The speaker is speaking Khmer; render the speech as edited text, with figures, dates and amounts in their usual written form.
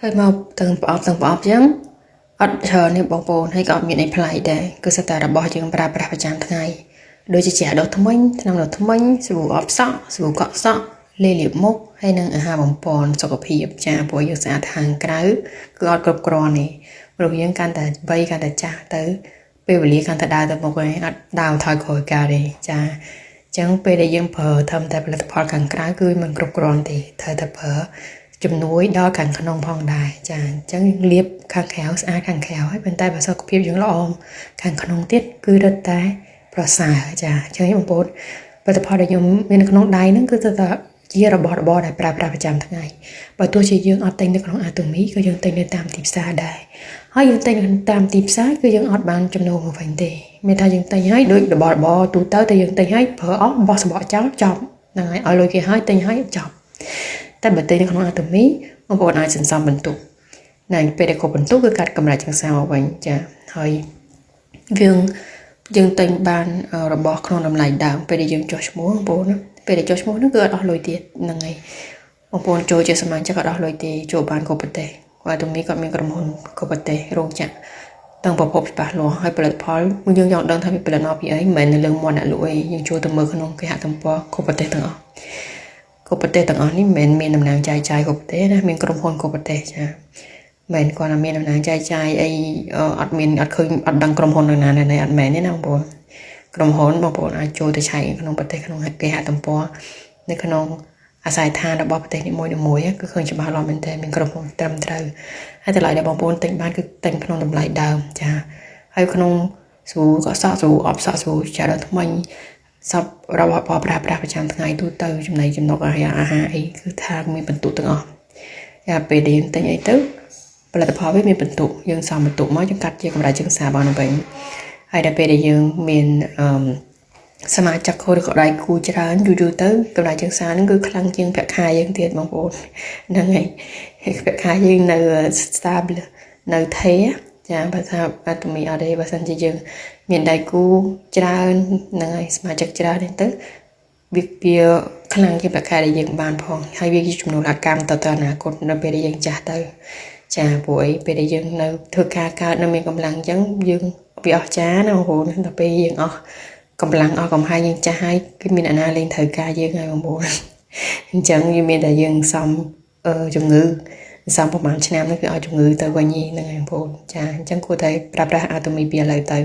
ហើយមកទាំងប្រអប់ចឹងអត់ច្រើននេះបងប្អូនហើយក៏អត់មានអីប្លែកដែរគឺសិតតែរបស់យើងប្រើប្រាស់ប្រចាំថ្ងៃដូចជាដុសធ្មេញថ្នាំដុសធ្មេញសាប៊ូអបសក់សាប៊ូកក់សក់លេលាបមុខហើយនឹងអាហារបំពន់សុខភាពចាព្រោះយើងស្អាតខាងក្រៅគឺអត់គ្រប់គ្រាន់ទេព្រោះយើងកាន់តែវ័យកាន់តែចាស់ទៅពេលវេលាកាន់តែដើរទៅមុខហើយអត់ដើរថយក្រោយកាលទេចាអញ្ចឹងពេលដែលយើងប្រើធ្វើតែផលិតផលខាងក្រៅគឺมันគ្រប់គ្រាន់ទេត្រូវតែប្រើជំនួយដល់ខាងក្នុងផងដែរចាអញ្ចឹងលាបខាងក្រៅស្អាតខាងក្រៅហើយប៉ុន្តែបើសុខភាពយើងល្អខាងក្នុងទៀតគឺរឹតតែប្រសើរចាអញ្ចឹងបងប្អូនផលិតផលដែលខ្ញុំមាននៅក្នុងដៃហ្នឹងគឺទៅតែជារបស់របរដែលប្រើប្រាស់ប្រចាំថ្ងៃបើទោះជាយើងអត់ទិញនៅក្នុងអាតូមីក៏យើងទិញនៅតាមទីផ្សារដែរហើយយើងទិញតាមទីផ្សារគឺយើងអត់បានចំណូលមកវិញទេមានថាយើងទិញហើយដូចរបស់របរទូទៅតែយើងទិញហើយប្រើអស់បោះសម្បកចោលចប់ហ្នឹងហើយឲ្យលុយគេហើយទិញហើយចប់តែបើទិញនៅក្នុងអាតូមីបងប្អូនអាចសន្សំបន្ទុកណែពេលដែលគ្រប់បន្ទុកគឺកាត់កម្រិតចង្សោមកវិញចាហើយយើងទិញបានរបស់ក្នុងតម្លៃដើមពេលដែលយើងចុះឈ្មោះបងប្អូនពេលដែលចុះឈ្មោះហ្នឹងគឺអត់អស់លុយទៀតហ្នឹងហើយបងប្អូនចូលជាសមាជិកអត់អស់លុយទេចូលបានគ្រប់ប្រទេសគាត់ទាំងនេះគាត់មានក្រុមហ៊ុនគ្រប់ប្រទេសរោងចក្រទាំងប្រភពច្បាស់លាស់ហើយផលិតផលយើងចង់ដឹងថាវាផលិតមកពីអីមិនមែននៅលើមាត់អ្នកលក់អីយើងចូលទៅមើលក្នុងគេហទំព័រគ្រប់ប្រទេសទាំងអស់គ្រប់ប្រទេសទាំងអស់នេះមិនមែនមានតំណែងចាយគ្រប់ប្រទេសណាមានក្រុមហ៊ុនគ្រប់ប្រទេសចាមិនគាត់ថាមានតំណែងចាយអីអត់ឃើញអត់ដឹងក្រុមហ៊ុនណាណែអត់មែនទេណាបងប្អូនក្រុមហ៊ុនបងប្អូនអាចចូលទៅឆែកក្នុងប្រទេសក្នុងគេហទំព័រនៅក្នុងអាស័យដ្ឋានរបស់ប្រទេសនីមួយៗគឺឃើញច្បាស់លាស់មែនតើមានក្រុមហ៊ុនត្រឹមត្រូវហើយតម្លៃដែលបងប្អូនទិញបានគឺទិញក្នុងតម្លៃដើមចាហើយក្នុងស្រួលក៏សក់ស្រួលអបសក់ស្រួលចាដល់ថ្មីសពរបស់ប្រើប្រាស់ប្រចាំថ្ងៃទូទៅចំណីចំណុកអាហារអីគឺថាមានបន្ទុកទាំងអស់យ៉ាពេលដែលយើងទិញអីទៅផលិតផលវាមានបន្ទុកយើងសំបន្ទុកមកយើងកាត់ជាកម្រិតជាងសាបានវិញហើយដល់ពេលដែលយើងមានសមាជិកខូចក៏ដៃគូច្រើនយូរទៅកម្រិតជាងសាហ្នឹងគឺខ្លាំងជាងប្រាក់ខែយើងទៀតបងប្អូនហ្នឹងហើយប្រាក់ខែយើងនៅ stable នៅថេចាបើថាអាតមីអត់ទេបើសិនជាយើងមានដៃគូច្រើនហ្នឹងហើយសមាជិកច្រើនទៅវាខ្លាំងជាងប្រាក់ខែដែលយើងបានផងហើយវាជាចំនួនអាកម្មទៅអនាគតនៅពេលដែលយើងចាស់ទៅចាព្រោះអីពេលដែលយើងនៅធ្វើការកើតនៅមានកម្លាំងអញ្ចឹងយើងវាអស់ចាណាបងប្អូនដល់ពេលយើងអស់កម្លាំងអស់កំហែងយើងចាស់ហើយគឺមានអាណាលេងត្រូវការយើងហើយបងប្អូនអញ្ចឹងវាមានតែយើងសំជំងឺសំប្រហែលឆ្នាំនេះគឺឲ្យជំងឺទៅវិញហ្នឹងហើយបងប្អូនចាអញ្ចឹងគួរតែប្រើប្រាស់អាតូមីពីឥឡូវទៅ